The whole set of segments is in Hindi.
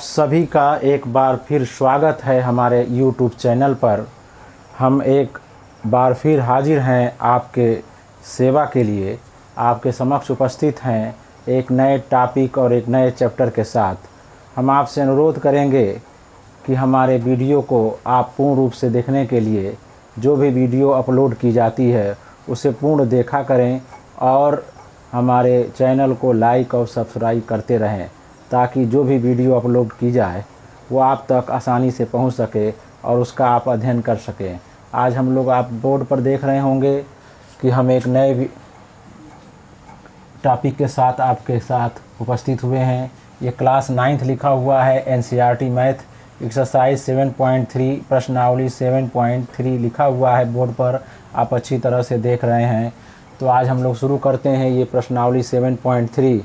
सभी का एक बार फिर स्वागत है हमारे YouTube चैनल पर। हम एक बार फिर हाजिर हैं आपके सेवा के लिए, आपके समक्ष उपस्थित हैं एक नए टॉपिक और एक नए चैप्टर के साथ। हम आपसे अनुरोध करेंगे कि हमारे वीडियो को आप पूर्ण रूप से देखने के लिए जो भी वीडियो अपलोड की जाती है उसे पूर्ण देखा करें और हमारे चैनल को लाइक और सब्सक्राइब करते रहें ताकि जो भी वीडियो अपलोड की जाए वो आप तक आसानी से पहुंच सके और उसका आप अध्ययन कर सकें। आज हम लोग आप बोर्ड पर देख रहे होंगे कि हम एक नए टॉपिक के साथ आपके साथ उपस्थित हुए हैं। ये क्लास 9th लिखा हुआ है, NCERT मैथ एक्सरसाइज 7.3 प्रश्नावली 7.3 लिखा हुआ है बोर्ड पर, आप अच्छी तरह से देख रहे हैं। तो आज हम लोग शुरू करते हैं ये प्रश्नावली 7.3,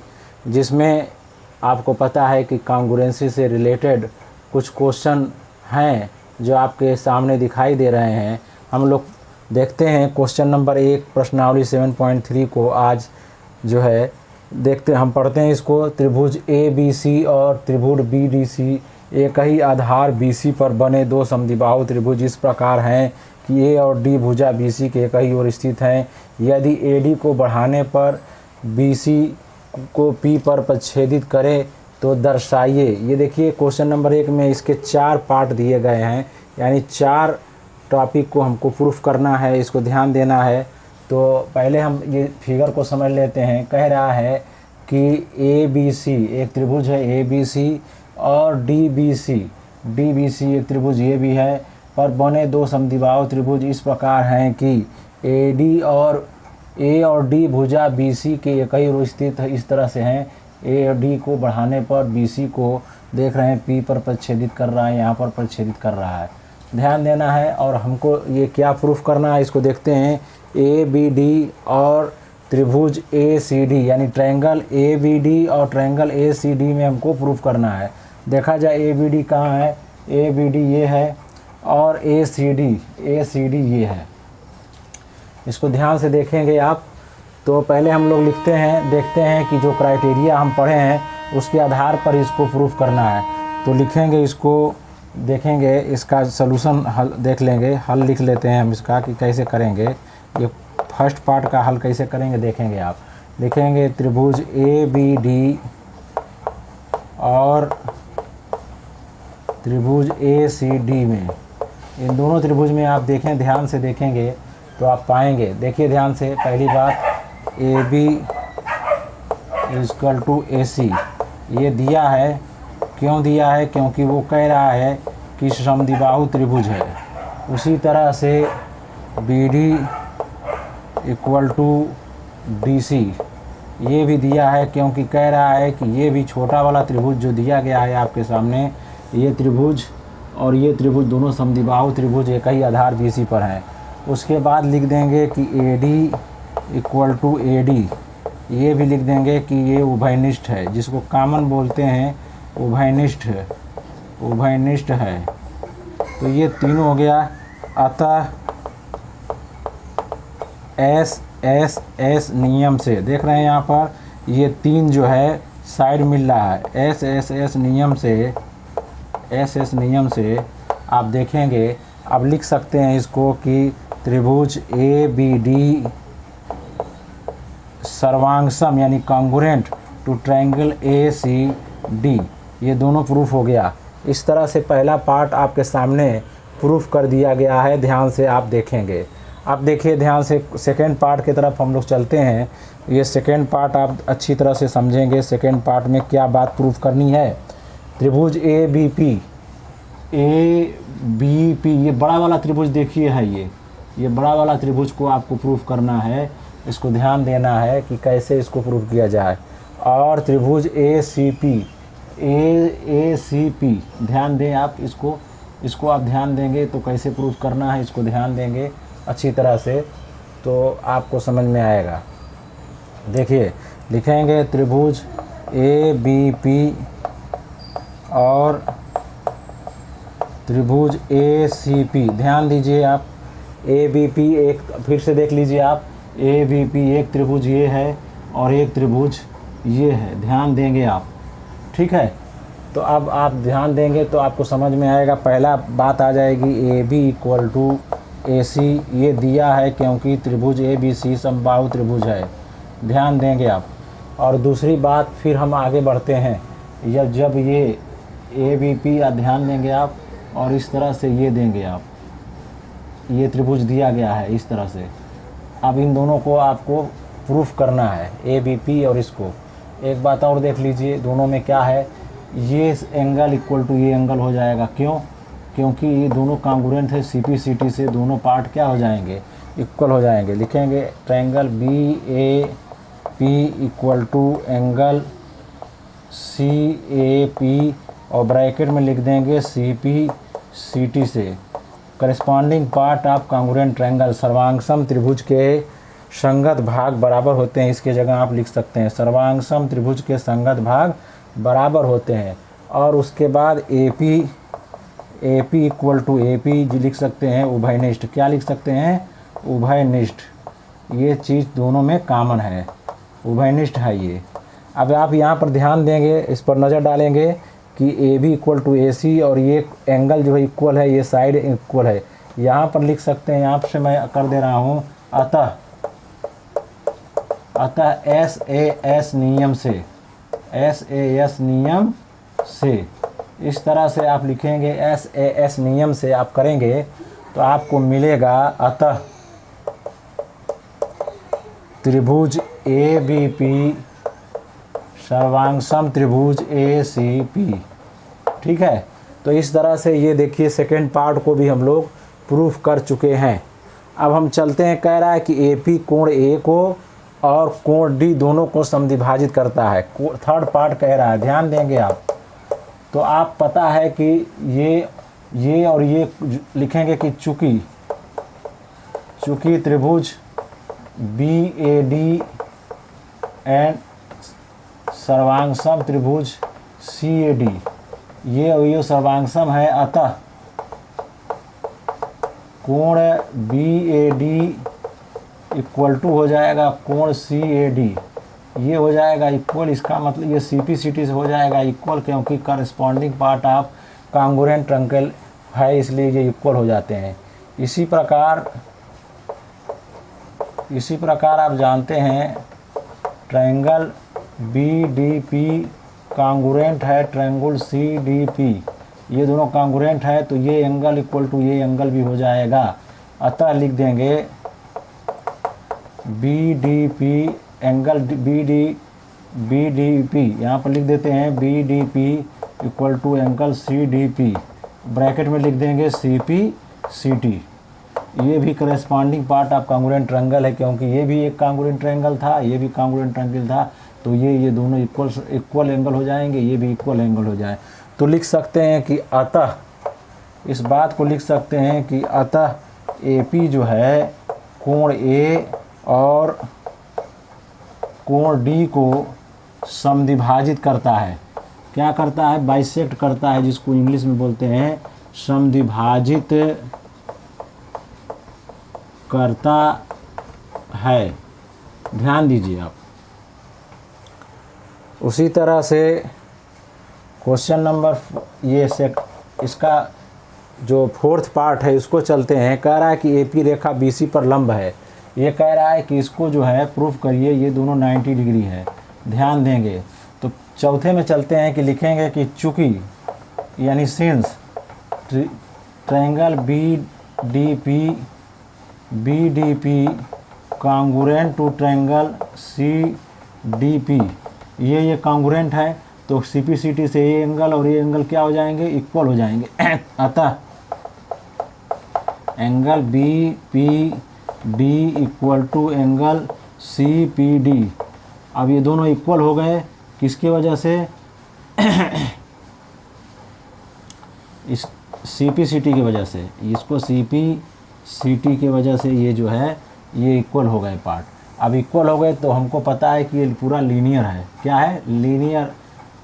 जिसमें आपको पता है कि कॉन्ग्रुएंसी से रिलेटेड कुछ क्वेश्चन हैं जो आपके सामने दिखाई दे रहे हैं। हम लोग देखते हैं क्वेश्चन नंबर 1 प्रश्नावली 7.3 को आज जो है देखते हम पढ़ते हैं इसको। त्रिभुज ABC और त्रिभुज BDC एक ही आधार BC पर बने दो समद्विबाहु त्रिभुज इस प्रकार हैं कि A और D भुजा BC के एक ही ओर स्थित हैं। यदि AD को बढ़ाने पर BC को P पर प्रच्छेदित करे तो दर्शाइए। ये देखिए क्वेश्चन नंबर 1 में इसके 4 पार्ट दिए गए हैं, यानी 4 टॉपिक को हमको प्रूफ करना है, इसको ध्यान देना है। तो पहले हम ये फिगर को समझ लेते हैं। कह रहा है कि ABC एक त्रिभुज है ABC और DBC एक त्रिभुज ये भी है, पर बने दो समद्विबाहु त्रिभुज इस प्रकार हैं कि AD और A और D भुजा BC के एक ही ओर स्थित है, इस तरह से हैं। A और D को बढ़ाने पर BC को देख रहे हैं P पर प्रच्छेदित कर रहा है, यहाँ पर प्रच्छेदित कर रहा है, ध्यान देना है। और हमको ये क्या प्रूफ करना है इसको देखते हैं। ABD और त्रिभुज ACD यानी ट्रायंगल ABD और ट्रायंगल ACD में हमको प्रूफ करना है। देखा जाए ABD कहाँ है, ABD ये है और ACD ये है। इसको ध्यान से देखेंगे आप। तो पहले हम लोग लिखते हैं, देखते हैं कि जो क्राइटेरिया हम पढ़े हैं उसके आधार पर इसको प्रूफ करना है। तो लिखेंगे इसको, देखेंगे इसका सलूशन हल देख लेंगे, हल लिख लेते हैं हम इसका कि कैसे करेंगे। ये फर्स्ट पार्ट का हल कैसे करेंगे देखेंगे आप। लिखेंगे त्रिभुज ABD और त्रिभुज ACD में, इन दोनों त्रिभुज में आप देखें, ध्यान से देखेंगे तो आप पाएंगे। देखिए ध्यान से, पहली बात AB = AC ये दिया है। क्यों दिया है? क्योंकि वो कह रहा है कि समद्विबाहु त्रिभुज है। उसी तरह से BD = DC ये भी दिया है, क्योंकि कह रहा है कि ये भी छोटा वाला त्रिभुज जो दिया गया है आपके सामने, ये त्रिभुज और ये त्रिभुज दोनों समद्विबाहु त्रिभुज एक ही आधार BC पर हैं। उसके बाद लिख देंगे कि AD = AD ये भी लिख देंगे कि ये उभयनिष्ठ है, जिसको कॉमन बोलते हैं उभयनिष्ठ है। तो ये तीनों हो गया। अतः S नियम से देख रहे हैं यहाँ पर, ये 3 जो है साइड मिल रहा है। S नियम से आप देखेंगे, अब लिख सकते हैं इसको कि त्रिभुज ABD सर्वांगसम यानी कॉन्ग्रुएंट टू ट्रायंगल ACD, ये दोनों प्रूफ हो गया। इस तरह से पहला पार्ट आपके सामने प्रूफ कर दिया गया है, ध्यान से आप देखेंगे। अब देखिए ध्यान से सेकेंड पार्ट की तरफ हम लोग चलते हैं। ये सेकेंड पार्ट आप अच्छी तरह से समझेंगे। सेकेंड पार्ट में क्या बात प्रूफ करनी है। त्रिभुज ABP ये बड़ा वाला त्रिभुज देखिए है, ये बड़ा वाला त्रिभुज को आपको प्रूफ करना है। इसको ध्यान देना है कि कैसे इसको प्रूफ किया जाए। और त्रिभुज ACP ध्यान दें आप, इसको आप ध्यान देंगे तो कैसे प्रूफ करना है इसको ध्यान देंगे अच्छी तरह से तो आपको समझ में आएगा। देखिए लिखेंगे त्रिभुज ABP और त्रिभुज ACP, ध्यान दीजिए आप। ABP एक फिर से देख लीजिए आप, ABP एक त्रिभुज ये है और एक त्रिभुज ये है, ध्यान देंगे आप, ठीक है। तो अब आप ध्यान देंगे तो आपको समझ में आएगा। पहला बात आ जाएगी ए बी इक्वल टू ए सी, ये दिया है क्योंकि त्रिभुज ए बी सी समबाहु त्रिभुज है, ध्यान देंगे आप। और दूसरी बात फिर हम आगे बढ़ते हैं, जब ये ए बी पी ध्यान देंगे आप, और इस तरह से ये देंगे आप, ये त्रिभुज दिया गया है इस तरह से। अब इन दोनों को आपको प्रूफ करना है, ए बी पी और इसको। एक बात और देख लीजिए, दोनों में क्या है, ये एंगल इक्वल टू ये एंगल हो जाएगा। क्यों? क्योंकि ये दोनों कांगुरेंट है, सी पी सी टी से दोनों पार्ट क्या हो जाएंगे, इक्वल हो जाएंगे। लिखेंगे triangle B A P equal to angle C A P, और ब्रैकेट में लिख देंगे सी पी सी टी से corresponding part of congruent triangle. सर्वांगसम त्रिभुज के संगत भाग बराबर होते हैं, इसके जगह आप लिख सकते हैं सर्वांगसम त्रिभुज के संगत भाग बराबर होते हैं। और उसके बाद A P equal to A P लिख सकते हैं उभयनिष्ठ। क्या लिख सकते हैं? उभयनिष्ठ। ये चीज़ दोनों में कॉमन है, उभयनिष्ठ है ये। अब आप यहाँ पर ध्यान देंगे, इस पर नज़र डालेंगे कि ए बी इक्वल टू ए सी, और ये एंगल जो है इक्वल है, ये साइड इक्वल है। यहाँ पर लिख सकते हैं, यहाँ से मैं कर दे रहा हूँ अतः एस ए एस नियम से इस तरह से आप लिखेंगे। एस ए एस नियम से आप करेंगे तो आपको मिलेगा अतः त्रिभुज ए बी पी सर्वांगसम त्रिभुज ए सी पी। ठीक है, तो इस तरह से ये देखिए सेकेंड पार्ट को भी हम लोग प्रूफ कर चुके हैं। अब हम चलते हैं, कह रहा है कि ए पी कोण ए को और कोण डी दोनों को समद्विभाजित करता है। थर्ड पार्ट कह रहा है, ध्यान देंगे आप। तो आप पता है कि ये और ये लिखेंगे कि चूंकि त्रिभुज बी ए डी एंड सर्वांगसम त्रिभुज सी ए डी ये सर्वांगसम है, अतः कोण B A D equal to हो जाएगा कोण सी ए डी, ये हो जाएगा इक्वल। इसका मतलब ये सी पी सी टी से हो जाएगा इक्वल, क्योंकि corresponding part of congruent triangle है, इसलिए ये इक्वल हो जाते हैं। इसी प्रकार आप जानते हैं triangle B D P congruent है ट्रायंगल सी डी पी, ये दोनों कांगुरेंट है, तो ये एंगल इक्वल टू ये एंगल भी हो जाएगा। अतः लिख देंगे B D P angle B D P, यहाँ पर लिख देते हैं B D P equal to angle C D P, bracket में लिख देंगे सी पी सी टी। ये भी corresponding part of congruent triangle है, क्योंकि ये भी एक कांगुरेंट ट्रायंगल था, ये भी कांगुरेंट ट्रायंगल था, तो ये दोनों इक्वल एंगल हो जाएंगे, ये भी इक्वल एंगल हो जाए। तो लिख सकते हैं कि अतः, इस बात को लिख सकते हैं कि अतः ए पी जो है कोण ए और कोण डी को समद्विभाजित करता है। क्या करता है? बाइसेक्ट करता है, जिसको इंग्लिश में बोलते हैं समद्विभाजित करता है। ध्यान दीजिए आप। उसी तरह से क्वेश्चन नंबर इसका जो फोर्थ पार्ट है उसको चलते हैं। कह रहा है कि एपी रेखा बीसी पर लंब है। ये कह रहा है कि इसको जो है प्रूफ करिए, ये दोनों 90 डिग्री है, ध्यान देंगे। तो चौथे में चलते हैं कि लिखेंगे कि चूंकि यानी since triangle B D P congruent to triangle C D P, ये कांगुरेंट है, तो सी पी सी टी से ये एंगल और ये एंगल क्या हो जाएंगे? इक्वल हो जाएंगे। अतः angle B P D equal to angle C P D. अब ये दोनों इक्वल हो गए, किसकी वजह से? इस सी पी सी टी की वजह से, इसको सी पी सी टी की वजह से ये जो है ये इक्वल हो गए पार्ट। अब इक्वल हो गए तो हमको पता है कि ये पूरा लीनियर है। क्या है? लीनियर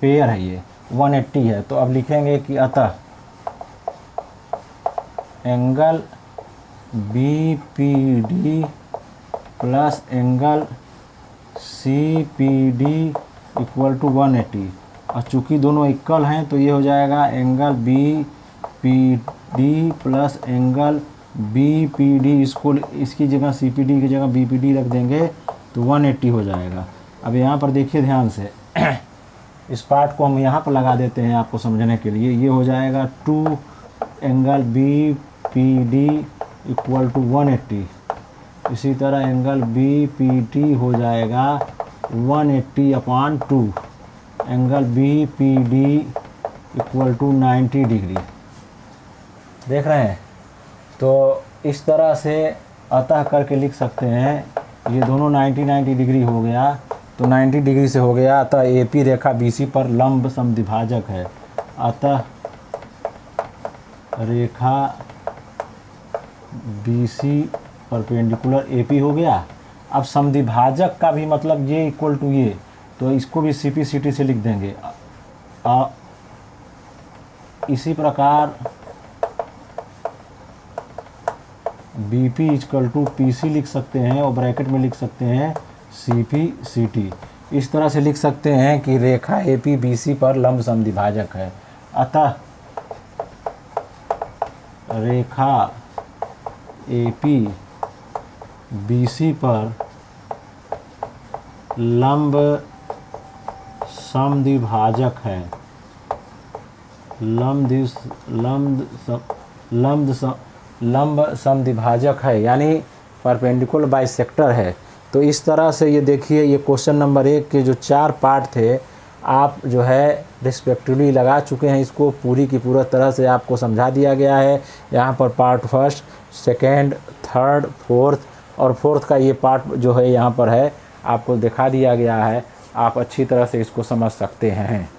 पेयर है, ये 180 है। तो अब लिखेंगे कि अतः angle B P D plus angle C P D equal to 180। और चूँकि दोनों इक्वल हैं तो ये हो जाएगा angle B P D plus angle B P D, इसकी जगह सी पी डी की जगह बी पी डी रख देंगे तो 180 हो जाएगा। अब यहाँ पर देखिए ध्यान से इस पार्ट को हम यहाँ पर लगा देते हैं आपको समझने के लिए। ये हो जाएगा 2 angle B P D equal to 180। इसी तरह एंगल बी पी टी हो जाएगा 180/2 angle B P D equal to 90 degree. देख रहे हैं? तो इस तरह से अतः करके लिख सकते हैं। ये दोनों 90 डिग्री हो गया, तो 90 डिग्री से हो गया। अतः ए पी रेखा बी सी पर लंब समद्विभाजक है। अतः रेखा B C perpendicular A P हो गया। अब समद्विभाजक का भी मतलब ये इक्वल टू ये, तो इसको भी सी पी सी टी से लिख देंगे। इसी प्रकार B P equal to P C लिख सकते हैं और ब्रैकेट में लिख सकते हैं सी पी सी टी। इस तरह से लिख सकते हैं कि रेखा ए पी बी सी पर लंब समद्विभाजक है। अतः रेखा ए पी बी सी पर लंब समद्विभाजक है। लंब समद्विभाजक है यानी परपेंडिकुलर बाइसेक्टर है। तो इस तरह से ये देखिए, ये क्वेश्चन नंबर 1 के जो 4 पार्ट थे आप जो है रिस्पेक्टिवली लगा चुके हैं। इसको पूरी की पूरा तरह से आपको समझा दिया गया है। यहाँ पर part first, second, third, fourth और फोर्थ का ये पार्ट जो है यहाँ पर है आपको दिखा दिया गया है। आप अच्छी तरह से इसको समझ सकते हैं।